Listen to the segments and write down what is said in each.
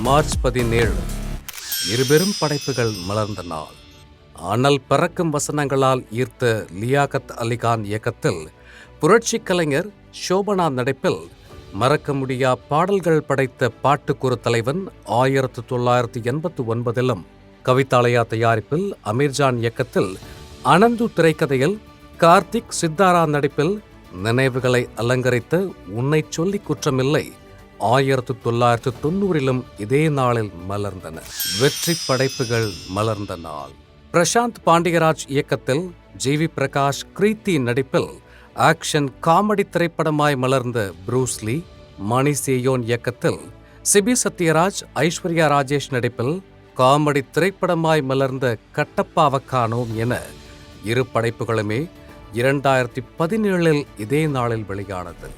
March 17 இருபெரும் படைப்புகள் மலர்ந்த நாள். அனல் பறக்கும் வசனங்களால் ஈர்த்த லியாகத் அலிகான் இயக்கத்தில் புரட்சி கலைஞர் ஷோபனா நடிப்பில் மறக்க முடியா பாடல்கள் படைத்த பாட்டுக்குறு தலைவன் 1989 கவிதாலயா தயாரிப்பில் அமீர்ஜான் இயக்கத்தில் அனந்து திரைக்கதையில் கார்த்திக் சித்தாரா நடிப்பில் நினைவுகளை அலங்கரித்த உன்னை சொல்லி குற்றமில்லை 1990 இதே நாளில் மலர்ந்தன. வெற்றி படைப்புகள் மலர்ந்த நாள். பிரசாந்த் பாண்டியராஜ் இயக்கத்தில் ஜி.வி. பிரகாஷ் கிருத்தி நடிப்பில் ஆக்ஷன் காமெடி திரைப்படமாய் மலர்ந்த ப்ரூஸ்லி. மணி சேயோன் இயக்கத்தில் சிபி சத்யராஜ் ஐஸ்வர்யா ராஜேஷ் நடிப்பில் காமெடி திரைப்படமாய் மலர்ந்த கட்டப்பாவக்கானோம் என இரு படைப்புகளுமே 2017 இதே நாளில் வெளியானது.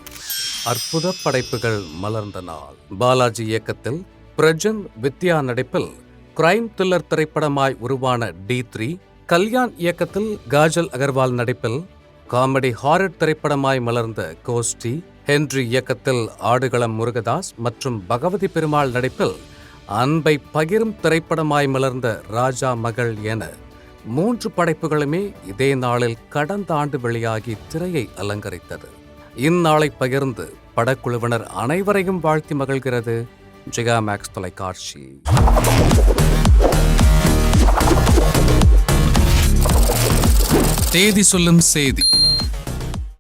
அற்புத படைப்புகள் மலர்ந்த நாள். பாலாஜி இயக்கத்தில் பிரஜன் வித்யா நடிப்பில் கிரைம் த்ரில்லர் திரைப்படமாய் உருவான D3. கல்யாண் இயக்கத்தில் காஜல் அகர்வால் நடிப்பில் காமெடி ஹாரர் திரைப்படமாய் மலர்ந்த கோஷ்டி. ஹென்றி இயக்கத்தில் ஆடுகளம் முருகதாஸ் மற்றும் பகவதி பெருமாள் நடிப்பில் அன்பை பகிரும் திரைப்படமாய் மலர்ந்த ராஜா மகள் என 3 படைப்புகளுமே இதே நாளில் கடந்த ஆண்டு வெளியாகி திரையை அலங்கரித்தது. இந்நாளை பகிர்ந்து படக்குழுவினர் அனைவரையும் வாழ்த்தி மகிழ்கிறது ஜெயா மேக்ஸ் தொலைக்காட்சி. தேதி சொல்லும் செய்தி.